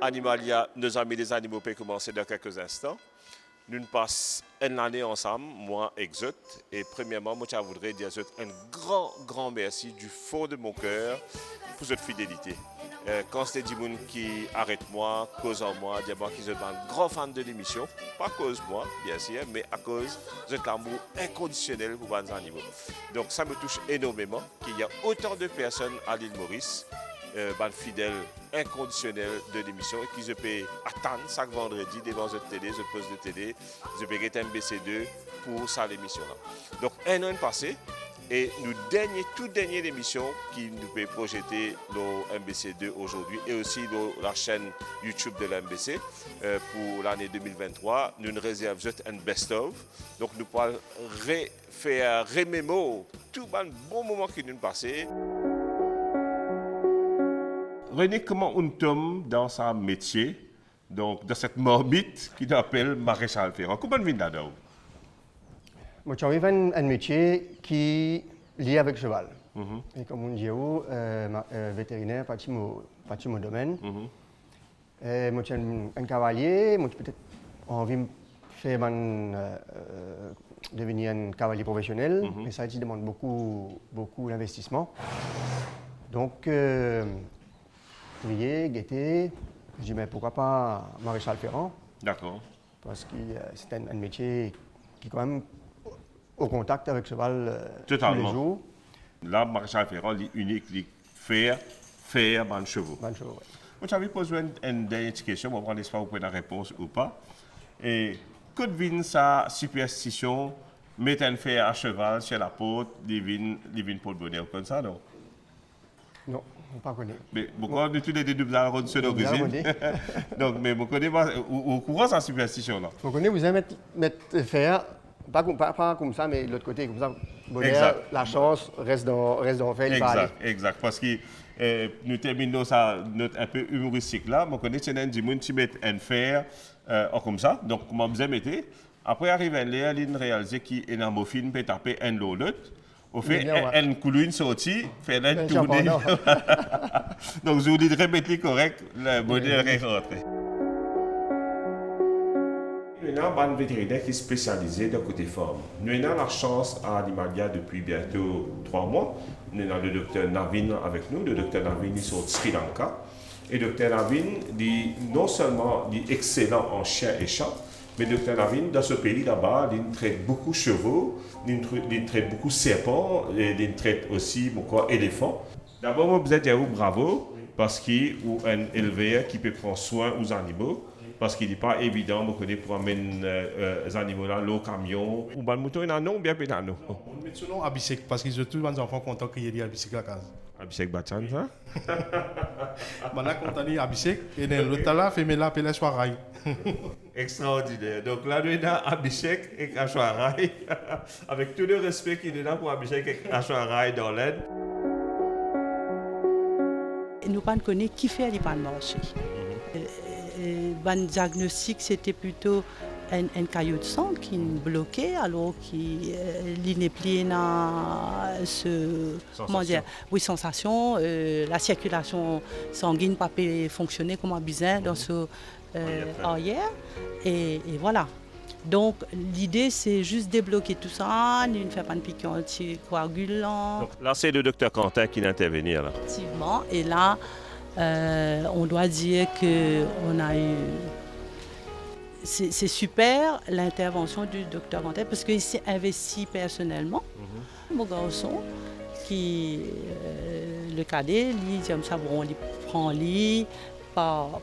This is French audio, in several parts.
Animalia, nos amis des animaux peuvent commencer dans quelques instants. Nous passons une année ensemble, moi et Xot. Et premièrement, moi, je voudrais dire un grand merci du fond de mon cœur pour cette fidélité. Quand c'est des gens qui arrêtent moi, cause en moi, des gens qui sont un grand fan de l'émission, pas à cause de moi, bien sûr, mais à cause de l'amour inconditionnel pour les animaux. Donc ça me touche énormément qu'il y a autant de personnes à l'île Maurice, fidèles inconditionnels de l'émission, et qui se peuvent attendre chaque vendredi devant cette télé, ce poste de télé, je peux être MBC2 pour ça l'émission-là. Donc un an passé, et nous toute dernière émission qui nous peut projeter le MBC2 aujourd'hui et aussi la chaîne YouTube de l'MBC pour l'année 2023. Nous réservons un best-of. Donc nous pourrons faire remémorer tout le bon moment qui nous passé. René, comment on tombe dans ce métier, donc dans cette morbide qui s'appelle maréchal ferrant? Comment on vient là-dedans? Moi, j'arrive à un métier qui est lié avec le cheval. Et comme on dit, vétérinaire, pas de mon domaine. Moi, je suis un cavalier, moi, j'ai peut-être envie de faire devenir un cavalier professionnel, mais ça demande beaucoup d'investissement. Donc, guetter, je dis, mais pourquoi pas maréchal ferrant? D'accord. Parce que c'est un métier qui est quand même au contact avec le cheval tous les jours. Là, maréchal ferrant, il est unique, il faire ban chevaux. Ouais. Moi, j'avais posé une dernière question, on va prendre l'espoir pour la réponse ou pas. Et quand vient sa superstition, mettre un fer à cheval sur la porte, il vient pour le bonheur comme ça, non? Non, on ne pas connaît. Mais pourquoi on étudie des doubles arronds sur nos cuisines? Donc, mais vous connaissez au courant sa superstition là? Vous connaissez, vous aimez mettre fer. Pas comme ça, mais de l'autre côté, comme ça, bonheur, la chance reste dans le fer. Exact. Parce que nous terminons ça un peu humoristique là. Je connais des gens qui mettent un fer comme ça. Donc, comment vous mettez? Après, arrive un l'air, il réalise qu'il est un morphine, peut taper un l'autre. Au fait, une coulune sortie, fait un tourner. Donc, je vous dis de répéter correct, le bonheur est rentré. Nous avons un vétérinaire qui est spécialisé dans le côté forme. Nous avons la chance à Animalia depuis bientôt 3 mois. Nous avons le docteur Navin avec nous. Le docteur Navin est sur Sri Lanka. Et le docteur Navin non seulement est excellent en chien et chat, mais le docteur Navin, dans ce pays là-bas, il traite beaucoup de chevaux, il traite beaucoup de serpents, il traite aussi beaucoup d'éléphants. D'abord, vous êtes bravo, parce qu'il y a un éleveur qui peut prendre soin aux animaux. Parce qu'il n'est pas évident pour amener les animaux là, le camion. Ou bien le mouton, il y a un nom ou bien il y a un nom? On met ce nom Abisek parce qu'ils ont tous les enfants contents qu'il y ait Abisek à la case. Abisek Bachan, ça? Maintenant, quand on dit Abisek, et l'autre là, fait la appelle soirée. Extraordinaire. Donc là, nous avons Abisek et Kachouaraï, avec tout le respect qu'il y a pour Abisek et Kachouaraï dans l'aide. Nous ne connaissons pas qui fait les pannes marché. Le diagnostic, c'était plutôt un caillot de sang qui est bloqué, alors qu'il n'est plus dans sensation, la circulation sanguine pas fonctionner comme besoin dans ce arrière. Et voilà. Donc l'idée, c'est juste débloquer tout ça, ne faire pas de piqûre anticoagulant. Donc là, c'est le docteur Quentin qui intervient. Effectivement, et là, on doit dire qu'on a eu... C'est super l'intervention du docteur Quentin parce qu'il s'est investi personnellement. Mon garçon, le cadet, il dit comme ça, bon, on prend lit par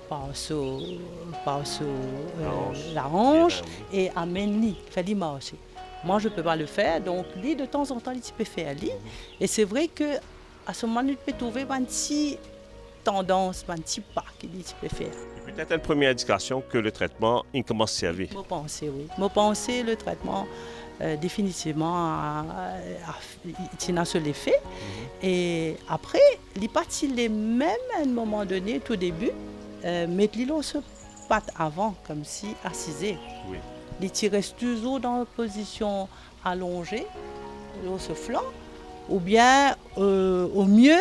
la hanche et amène lit, fait lui marcher. Moi, je ne peux pas le faire, donc lui, de temps en temps, il peut faire lit. Et c'est vrai qu'à ce moment, il peut trouver un petit tendance, un petit pas qu'il peut faire. Et peut-être une première indication que le traitement il commence à servir. Je pense, oui. Je pense que le traitement, définitivement, il a sur l'effet. Et après, il n'est pas même à un moment donné, tout début, mettre l'îlot se patte avant, comme si assisé. Oui. Il reste toujours dans la position allongée, l'eau se flanc, ou bien au mieux,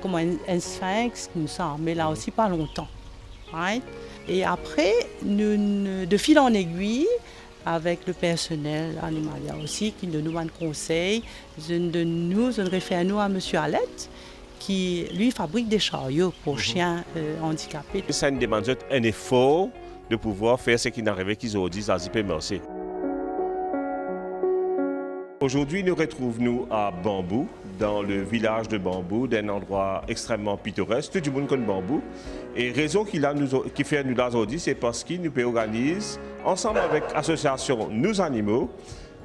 comme un sphinx, comme ça, mais là aussi pas longtemps. right? Et après, de fil en aiguille, avec le personnel Animalia aussi, qui nous donne conseil, nous réfère nous à M. Alette, qui lui fabrique des chariots pour chiens handicapés. Ça nous demande un effort de pouvoir faire ce qui n'arrivait qu'ils ont dit à Zipé Merci. Aujourd'hui, nous retrouvons à Bambou, dans le village de Bambou, d'un endroit extrêmement pittoresque. Tout le monde connaît Bambou. Et la raison qui fait nous aujourd'hui, c'est parce qu'il nous organise, ensemble avec l'association Nous Animaux,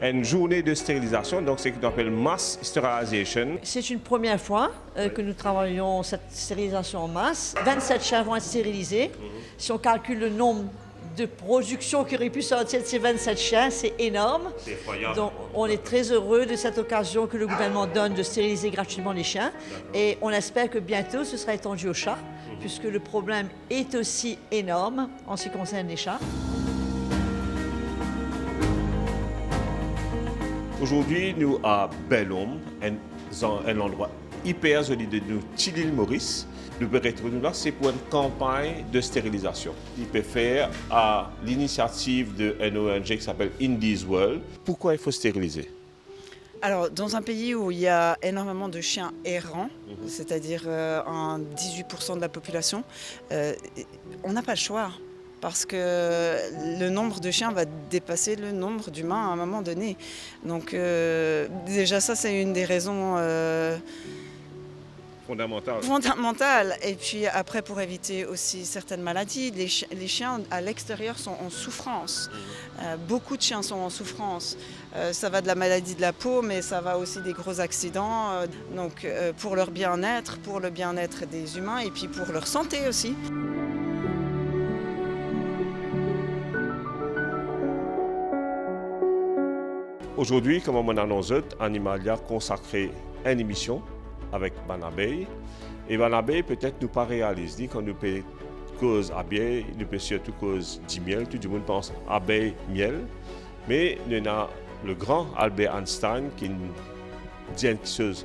une journée de stérilisation, donc c'est ce qu'on appelle mass sterilization. C'est une première fois que nous travaillons cette stérilisation en masse. 27 chiens vont être stérilisés. Si on calcule le nombre de productions qui auraient pu sortir de ces 27 chiens, c'est énorme. C'est effroyable. Donc on est très heureux de cette occasion que le gouvernement donne de stériliser gratuitement les chiens. Et on espère que bientôt ce sera étendu aux chats, puisque le problème est aussi énorme en ce qui concerne les chats. Aujourd'hui, nous à Bellhomme, un endroit hyper joli de nous, l'île Maurice. Nous pouvons retrouver là, c'est pour une campagne de stérilisation. Il peut faire à l'initiative d'une ONG qui s'appelle Indies World. Pourquoi il faut stériliser? Alors, dans un pays où il y a énormément de chiens errants, c'est-à-dire 18% de la population, on n'a pas le choix. Parce que le nombre de chiens va dépasser le nombre d'humains à un moment donné. Donc déjà ça, c'est une des raisons fondamentales. Et puis après, pour éviter aussi certaines maladies, les chiens à l'extérieur sont en souffrance. Beaucoup de chiens sont en souffrance. Ça va de la maladie de la peau, mais ça va aussi des gros accidents. Donc pour leur bien-être, pour le bien-être des humains et puis pour leur santé aussi. Aujourd'hui, comme on annonce, Animalia consacré une émission avec Banabeille. Et Banabeille peut-être nous pas réaliser quand nous peut cause abeille, nous peut surtout cause du miel. Tout le monde pense abeille, miel. Mais nous avons le grand Albert Einstein qui dit une chose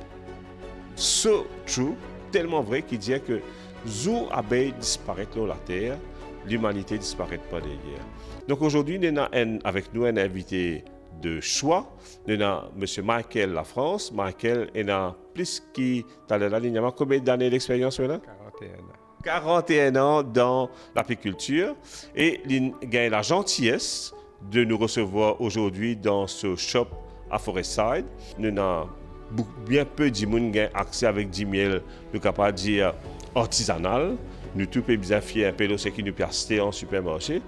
so true, tellement vrai, qui dit que zou abeille disparaît dans la terre, l'humanité disparaît pas derrière. Donc aujourd'hui, nous avons avec nous un invité de choix. Nous avons M. Michael Lafrance. Michael a plus qui dans l'alignement. Combien d'années d'expérience là? 41 ans. 41 ans dans l'apiculture. Et il a la gentillesse de nous recevoir aujourd'hui dans ce shop à Forestside. Nous avons bien peu de monde qui a accès avec du miel, nous capable de dire artisanal. Nous tous bien fiers un peu de ce qui nous peut acheter en supermarché.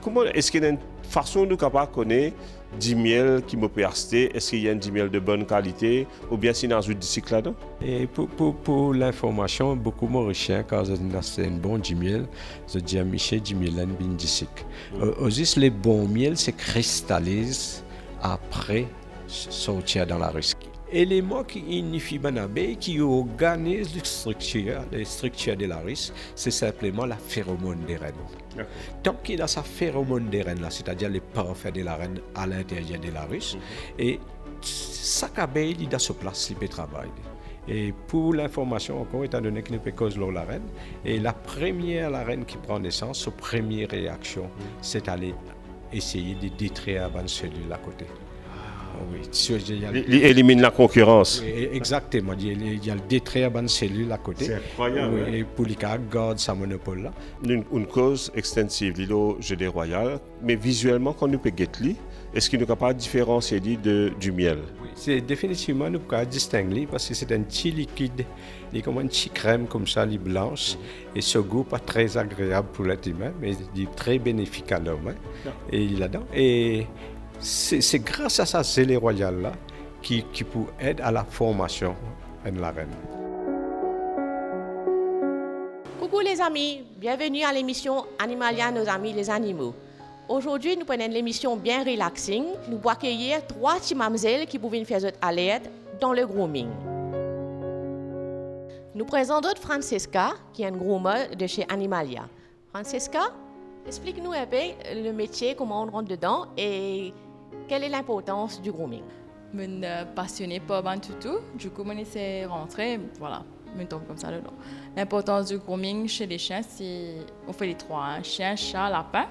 Comment est-ce qu'il y a une façon de capable connaître du miel qui me peut acheter? Est-ce qu'il y a du miel de bonne qualité ou bien si dans un cycle là-dedans? Et pour l'information, beaucoup de Mauriciens, quand ils achètent un bon du miel, ils disent à Michel du miel en bindisic. Aussi, les bons miels se cristallisent après sortir dans la rue. Élément qui unifie Banabé, qui organise les structures de la rice, c'est simplement la phéromone des reines. Okay. Tant qu'il a sa phéromone des reines, c'est-à-dire les parfums de la reine à l'intérieur de la rice, et chaque abeille, il a sa place, il peut travailler. Et pour l'information, encore, étant donné qu'il ne peut cause la reine, et la reine qui prend naissance, sa première réaction, c'est d'aller essayer de détruire la cellule à côté. Oui, il élimine la concurrence. Oui, exactement. Il y a le détruire une cellule à côté. C'est incroyable. Oui, et pour les cas, garde sa monopole là. Une cause extensive, l'îlot Gédé Royal, mais visuellement, quand nous peut guetter, est-ce qu'il nous capable de différencier du miel? Oui, c'est définitivement nous pouvons distinguer parce que c'est un petit liquide, il est comme une petite crème comme ça, il est blanche, et ce goût pas très agréable pour l'être humain, mais il est très bénéfique à l'homme. Et il est là-dedans. Et c'est grâce à ça zélé royal là qui peut aider à la formation de la reine. Coucou les amis, bienvenue à l'émission Animalia, nos amis les animaux. Aujourd'hui, nous prenons l'émission bien relaxing. Nous allons accueillir 3 petites mamzelles qui pouvaient faire à l'aide dans le grooming. Nous présentons Francesca, qui est une groomer de chez Animalia. Francesca, explique-nous un peu le métier, comment on rentre dedans et quelle est l'importance du grooming? Je suis passionnée par Bantutu, du coup, je suis rentrée, voilà, me tombe comme ça dedans. L'importance du grooming chez les chiens, c'est, on fait les trois, hein, chien, chat, lapin.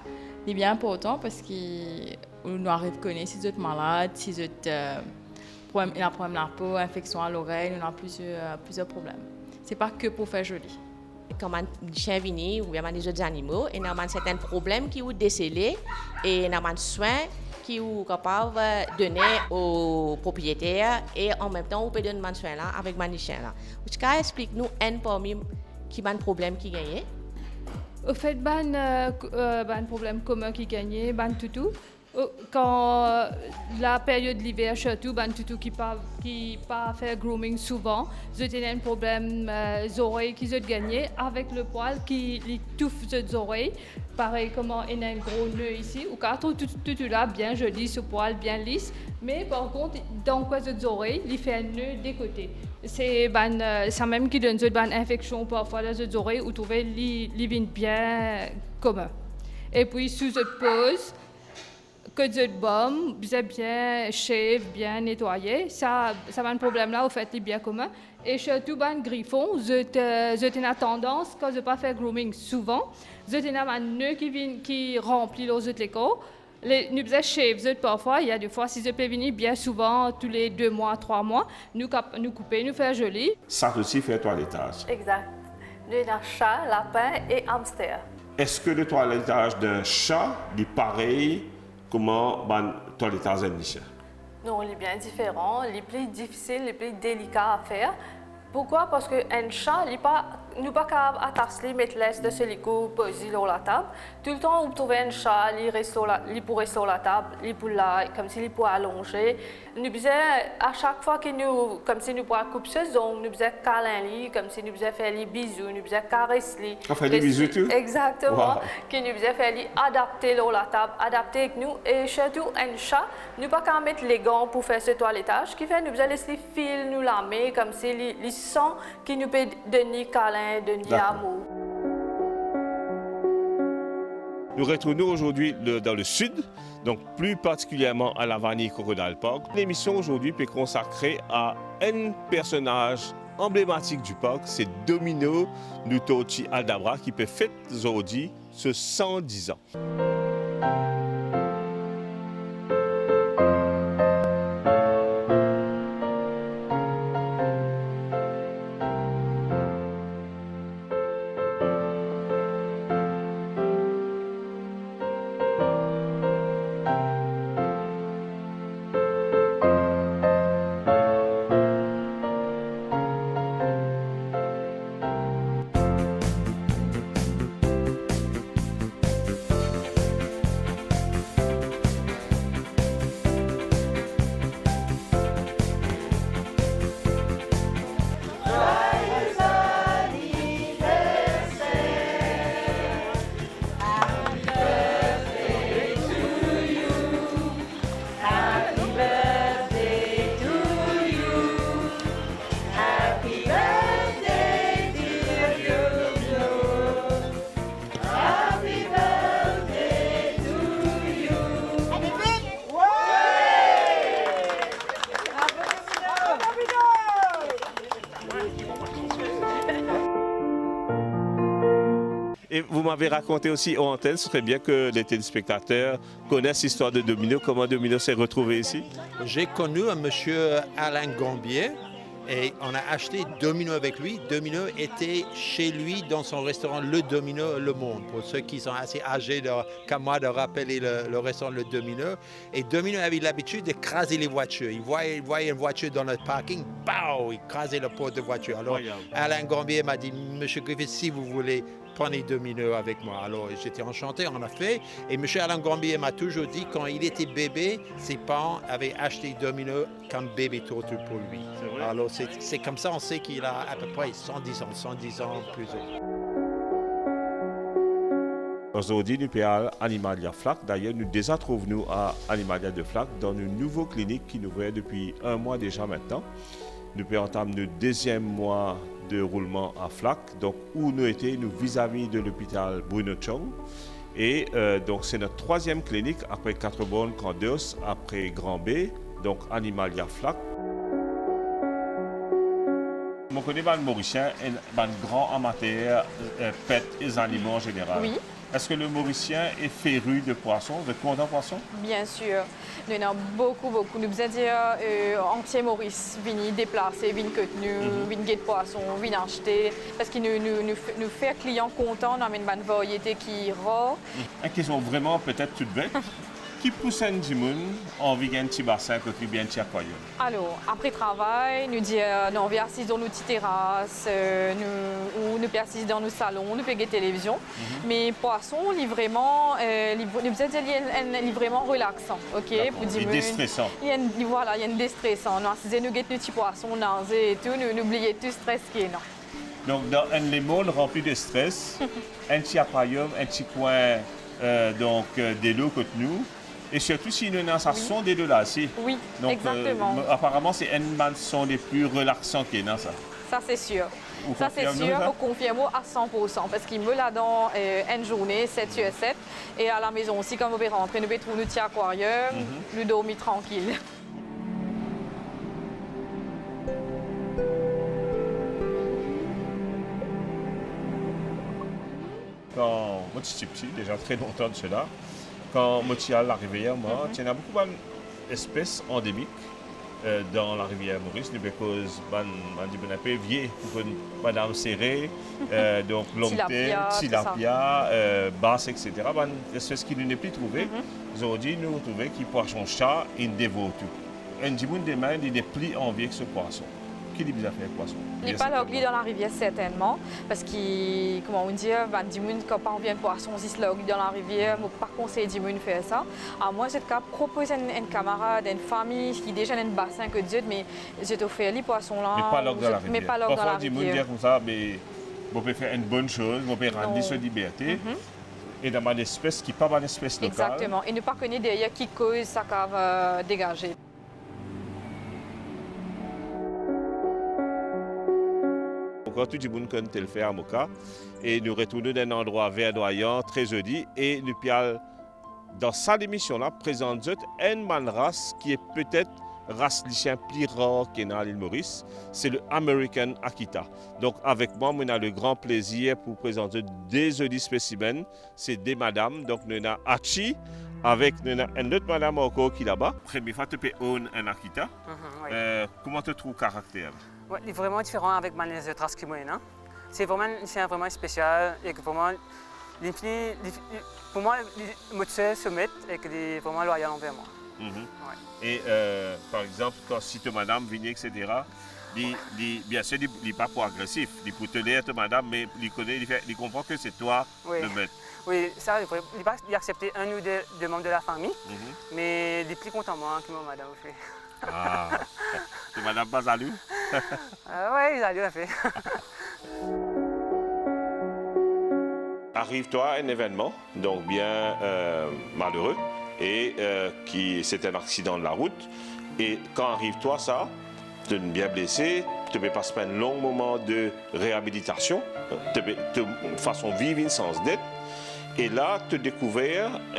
C'est bien important parce qu'on arrive à connaître si vous êtes malade, si vous êtes problème de la peau, infection à l'oreille, on a plusieurs problèmes. C'est pas que pour faire joli. Quand un chien vient ou bien des autres animaux, il y a certains problèmes qui sont décelés et il y a des soins qui sont capables de donner aux propriétaires et en même temps, on peut donner des soins là avec les chiens. Explique-nous un parmi qui a un problème qui gagne. Au fait, un problème commun qui gagne, toutou. Quand la période de l'hiver, surtout, toutou qui pas faire grooming souvent, j'ai un problème des oreilles qui ont gagné avec le poil qui touffe les oreilles. Pareil, comment il y a un gros nœud ici, ou quand tout là, bien joli, ce poil bien lisse, mais par contre, dans les oreilles, il fait un nœud des côtés. C'est ça même qui donne une infection parfois dans les oreilles, où trouver les vignes bien commun. Et puis, sous cette pose, que de baume, bien shave, bien nettoyé, ça a un problème là, au fait, il est bien commun. Et surtout, griffon, j'ai une tendance, quand je ne pas faire grooming souvent, j'ai un nœud qui remplit les autres corps. Nous faisons shave parfois, il y a des fois, si je peux venir bien souvent, tous les 2 mois, 3 mois, nous couper, nous faire joli. Ça aussi fait toilettage. Exact. Nous avons chat, lapin et hamster. Est-ce que le toilettage d'un chat est pareil comment le toilettage d'un chien? Non, il est bien différent, il est plus difficile, il est plus délicat à faire. Pourquoi? Parce qu'un chat, il n'est pas capable d'attacher, mettre l'aise de ce lico, poser sur la table. Tout le temps, vous trouvez un chat, il pourrait sur la table, il pourrait là, comme s'il pourrait allonger. Nous faisons, à chaque fois que nous, comme si nous pourrions couper ses ongles, nous faisons câlin, comme si nous faisions faire les bisous, nous faisons caresser. On fait des bisous tout? Exactement. Wow. Que nous faisons faire adapter sur la table, adapter avec nous. Et surtout, un chat, nous ne pouvons pas mettre les gants pour faire ce toilettage, qui fait nous faisons laisser fil, nous lamer, comme si les sang qui nous peut donner câlin, donner amour. Nous retournons aujourd'hui dans le sud, donc plus particulièrement à la Vanille Crocodile Park. L'émission aujourd'hui est consacrée à un personnage emblématique du parc, c'est Domino Nutochi Aldabra qui peut fêter aujourd'hui ce 110 ans. Et vous m'avez raconté aussi en antenne, ce serait bien que les téléspectateurs connaissent l'histoire de Domino, comment Domino s'est retrouvé ici. J'ai connu un monsieur Alain Gambier et on a acheté Domino avec lui. Domino était chez lui dans son restaurant Le Domino Le Monde. Pour ceux qui sont assez âgés comme moi de rappeler le restaurant Le Domino. Et Domino avait l'habitude d'écraser les voitures. Il voyait une voiture dans le parking, il écrasait la porte de voiture. Alors Alain Gambier m'a dit, monsieur Griffith, si vous voulez, prenez Domino avec moi. Alors j'étais enchanté, on a fait. Et M. Alain Gambier m'a toujours dit, quand il était bébé, ses parents avaient acheté Domino comme bébé tortue pour lui. Alors c'est comme ça, on sait qu'il a à peu près 110 ans plus haut. Aujourd'hui, nous sommes à Animalia Flac. D'ailleurs, nous déjà trouvons à Animalia de Flac dans une nouvelle clinique qui nous ouvre depuis 1 mois déjà maintenant. Nous entamons le 2e mois de roulement à Flac, donc où nous étions vis-à-vis de l'hôpital Bruno Chong. Et donc c'est notre 3e clinique après 4 bornes Candos, après Grand B, donc Animalia Flac. Je connais les Mauriciens, un grand amateur pet et les animaux en général. Oui. Est-ce que le Mauricien est féru de poissons, de content poisson? Bien sûr. Nous avons beaucoup. Nous faisons dire entier Maurice, venir déplacer, venir que nous, venir guetter poisson, venir acheter. Parce que nous fait clients contents, nous avons une variété qui est rare. Une question vraiment peut-être toute bête. Qui pousse un dimoun en vient un petit bassin qui bien un petit aquarium? Alors, après travail, nous disons, on vient assis dans nos petites terrasses, nous pouvons assis dans nos salons, nous pouvons guetter télévision. Mais poisson, il est vraiment, vraiment relaxant, ok? Il est déstressant. Voilà, il y a une déstressant. Nous assis, nous guettons nos petits poissons, nager et tout, nous oublions tout stress qui est là. Donc, dans un monde rempli de stress, un petit aquarium, un petit coin de l'eau que nous. Et surtout si nous avons ça son des deux là aussi. Oui, donc, exactement. Apparemment, c'est un des sons les plus relaxants qu'il y a dans ça. Ça, c'est sûr. Vous ça, c'est sûr, ça? on confirme à 100%. Parce qu'il me l'a dans une journée, 7 sur 7. Et à la maison aussi, quand on peut rentrer, nous pouvons trouver notre petit aquarium, nous dormir tranquille. Quand moi, je suis petit, déjà très longtemps de cela, quand moi, je suis à la rivière, moi, il y a beaucoup d'espèces endémiques dans la rivière Maurice, parce que vieux, madame serrée, donc longté, tilapia, basse, etc. Des espèces qui ne sont plus trouvées. Aujourd'hui, nous trouvons qui poisson chat, il dévore tout. Un dimoun demain, il n'est plus envie que ce poisson. Qui dit bien faire poisson? Il n'est pas logli dans la rivière certainement, parce que, comment on dit, quand on vient de poisson, si c'est logli dans la rivière, je ne pas conseiller de faire ça. Alors moi, je te propose à un camarade, une famille qui déjà a un bassin que Dieu, mais je te fais les poissons là. Mais pas logli dans la rivière. Mais pas logli dans la rivière. Parfois, dire comme ça, mais on peut faire une bonne chose, on peut rendre sa liberté. Et dans une espèce qui n'est pas une espèce locale. Exactement. Et ne pas connaître derrière qui cause ça va dégager. Quand tout le monde peut le faire à Moka, et nous retournons d'un endroit verdoyant, très joli, et nous pial dans cette émission-là, présente une race qui est peut-être race lycéenne plus rare qu'il y a à l'île Maurice, c'est le American Akita. Donc avec moi, on a le grand plaisir pour présenter des jolis spécimens, c'est des madames, donc nous avons Hachi, avec une autre madame encore qui est là-bas. Première fois, tu peux own un Akita. Comment tu trouves le caractère? Ouais, il est vraiment différent avec les autres races qui sont là. C'est vraiment spécial et vraiment, pour moi, je se met et qu'il est vraiment loyal envers moi. Et par exemple, quand si ta madame vient, etc., bien sûr, il n'est pas pour agressif, il pour te dire ta madame, mais il comprend que c'est toi le maître. Oui, ça, il a accepté un ou deux membres de la famille, mais il est plus content moi que ma madame fait. Ah, c'est madame Bazalou? Oui, Bazalou a fait. Arrive-toi un événement, donc bien malheureux, et c'est un accident de la route. Et quand arrive-toi ça, tu es bien blessé, tu peux passer un long moment de réhabilitation, de façon vivre sans dette. Et là, tu découvres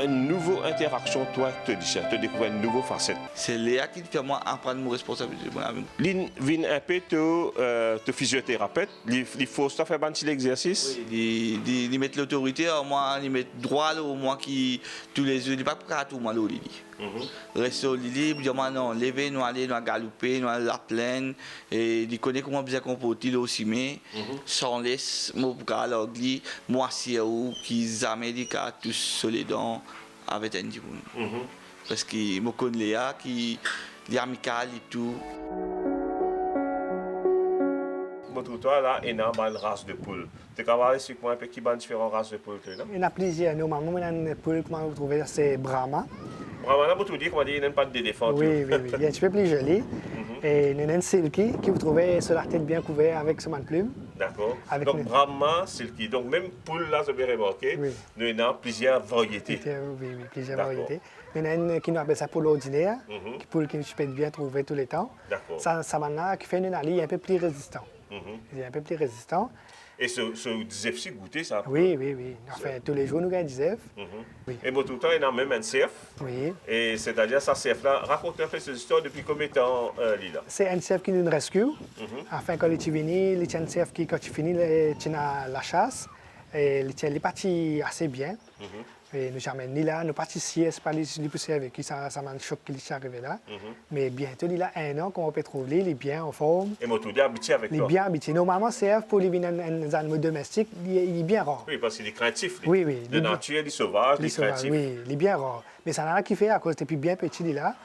une nouvelle interaction, toi, tu découvres une nouvelle facette. C'est Léa qui fait moi apprendre mes responsabilités. Il vient un peu de physiothérapeute, il faut faire un petit exercice. Oui, il met l'autorité, moi, il met droit, moi qui tous les yeux, il n'est pas prêt à tout, moi, Lili. Reste au Lili, il dit, non, lever, nous aller, nous galoper, nous aller la plaine, et il connaît comment bien comporter aussi, mais sans laisse, moi, pour alors, moi, c'est où qu'ils amènent tous solidaires avec un divoun. Parce que je connais Léa, qui est amicale et tout. Toi, là, il y a une race de poule. Tu peux voir sur quoi un peu qui sont différentes races de poules? Il y en a plusieurs. Normalement, il y a une poule, comment vous trouvez, c'est Brahma. Brahma, là, vous trouvez qu'il n'y a pas d'éléphant. Oui. Il est un petit peu plus joli. Et il y en a une Silky, qui vous trouvez sur la tête bien couverte avec son plume. D'accord. Donc, Brahma, Silky. Donc, même poule, là, vous avez remarqué, nous avons plusieurs variétés. Oui, plusieurs variétés. Il y en a une qui nous appelle ça poule ordinaire, poule qui peut bien trouver tous les temps. D'accord. Ça, maintenant, qui fait une allée un peu plus résistante. Il est un peu plus résistant. Et ce DZF, goûter ça? Oui. Enfin, tous les jours, nous gagnons DZF. Oui. Et bon, tout le temps, il y a même un CF. Oui. Et c'est-à-dire, ça CF-là, raconte-nous un peu cette histoire depuis combien de temps, Lila? C'est un CF qui nous rescue. Enfin, quand il est venu, il y a un CF qui, quand il finit, il a la chasse. Et il est parti assez bien. Et nous jamais ni là, nous partis ici, c'est pas les poussés avec qui ça m'a choqué qu'il est arrivé là. Mais bientôt, il a 1 an qu'on peut trouver, il est bien en forme. Et moi, tout est habitué avec toi? Il est bien habitué. Normalement, CF, pour les animaux domestiques, il est bien rare. Oui, parce qu'il est craintif. Oui. De nature, il est sauvage, il est craintif. Oui, il est bien rare. Mais ça n'a rien qui fait à cause depuis bien petit, il est là.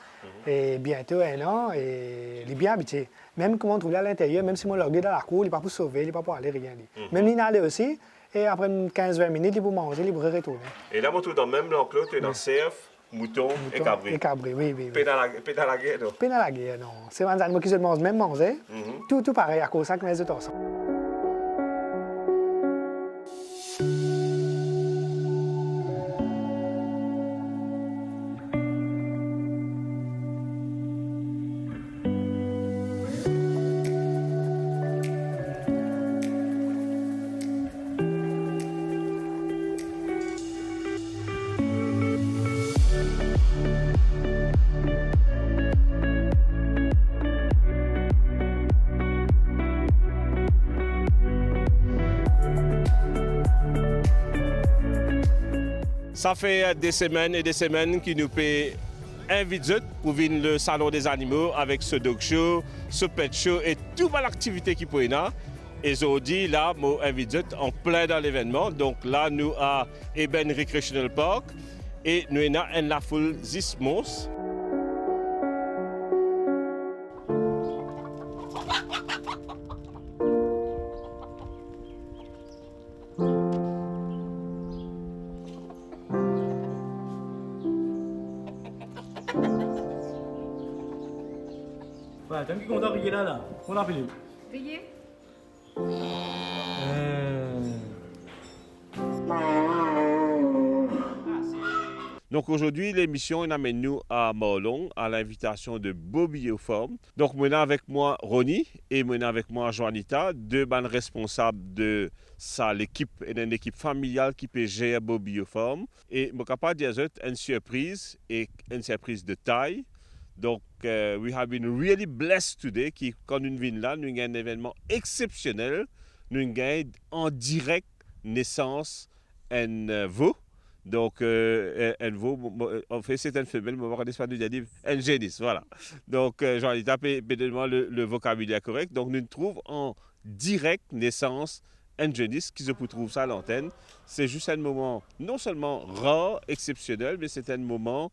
Et bientôt 1 an, et il est bien habitué. Même quand on trouve à l'intérieur, même si on le regarde dans la cour, il n'est pas pour sauver, il n'est pas pour aller rien. Même il allait aussi. Et après 15-20 minutes, il peut manger, il peut retourner. Et là, moi, tout dans le même enclos, tu es dans CF, mouton et cabri. Et cabri, oui. Pas dans la guerre, non? Pas dans la guerre, non. C'est un animal qui se mange même manger. Tout pareil, à cause de ça que les autres ensemble. Ça fait des semaines et des semaines qu'ils nous paient un visit pour venir le salon des animaux avec ce dog show, ce pet show et toute l'activité qui peut y avoir. Et aujourd'hui, là, moi, un visit en plein dans l'événement. Donc là, nous à Eben Recreational Park et nous avons un la foule 10 monstres. Voilà, tant qu'on a rié là, on a appelé. Riez. Donc aujourd'hui, l'émission amène nous à Morlon à l'invitation de Bobby Bioform. Donc maintenant avec moi Ronnie et maintenant avec moi Joanita, deux bandes responsables de ça, l'équipe est une équipe familiale qui peut gérer Bobby Bioform. Et je suis capable de dire une surprise et une surprise de taille. Donc, we have been really blessed today. Quand nous venons là, nous avons un événement exceptionnel. Nous avons en direct naissance un veau. Donc, un veau, en fait, c'est une femelle, mais on va dire un génisse. Voilà. Donc, j'en ai tapé le vocabulaire correct. Donc, nous trouvons en direct naissance un génisse qui se trouve ça à l'antenne. C'est juste un moment non seulement rare, exceptionnel, mais c'est un moment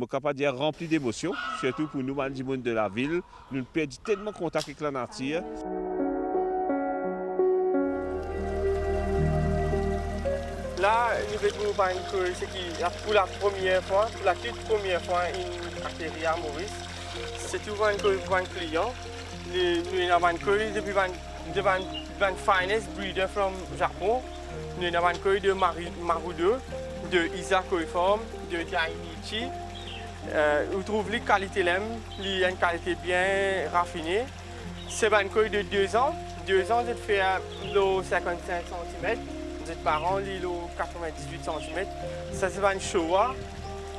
capable de dire rempli d'émotions, surtout pour nous, du monde de la ville. Nous perdons tellement contact avec la nature. Là, nous avons pas une c'est pour la première fois, pour la toute première fois, une atterri à Maurice. C'est tout un client. Nous avons un curry depuis the finest breeder from Japon. Nous avons un curry de Marudo, de Isa Koiform, de Tainichi. Vous trouvez la qualité l'aime, il y a une qualité bien raffinée. C'est un curry de 2 ans. 2 ans, je fais 55 cm. Vous par an, il est 98 cm. Ça, c'est un Showa,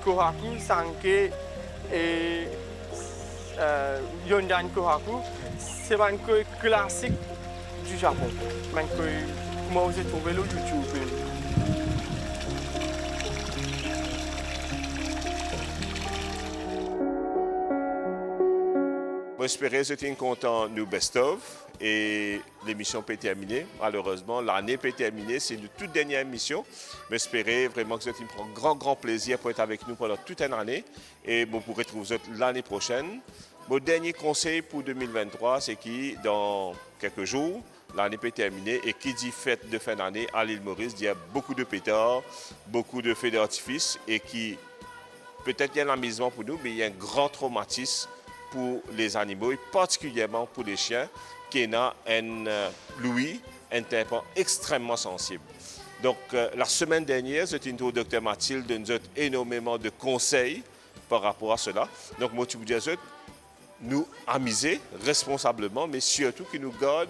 Kohaku, Sanke et Yondan Kohaku. C'est un curry classique du Japon. Comment vous avez trouvé le YouTube? J'espère que vous êtes content de nous best-of et l'émission peut terminer. Malheureusement, l'année peut terminer. C'est notre toute dernière émission. J'espère vraiment que vous avez un grand plaisir pour être avec nous pendant toute une année. Et vous pourrez retrouver l'année prochaine. Mon dernier conseil pour 2023, c'est que dans quelques jours, l'année peut terminer. Et qui dit fête de fin d'année à l'île Maurice, il y a beaucoup de pétards, beaucoup de feux d'artifice et qui peut-être il y a un amusement pour nous, mais il y a un grand traumatisme pour les animaux et particulièrement pour les chiens qui ont Louis, un tympan extrêmement sensible. Donc la semaine dernière, c'était une docteur Mathilde nous a énormément de conseils par rapport à cela. Donc moi, tu vous dis, nous amuser responsablement, mais surtout qui nous garde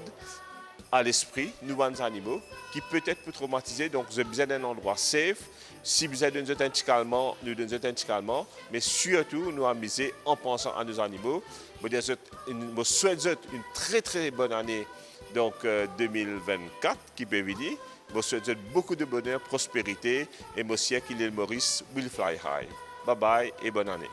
à l'esprit, nous, les animaux, qui peut-être peut traumatiser. Donc, vous avez besoin d'un endroit safe. Si vous avez un petit calmant, nous donnons un petit calmant, mais surtout nous amuser en pensant à nos animaux. Je souhaite une très très bonne année, donc 2024, qui peut venir. Je souhaite beaucoup de bonheur, prospérité, et monsieur Kylian Maurice will fly high. Bye bye et bonne année.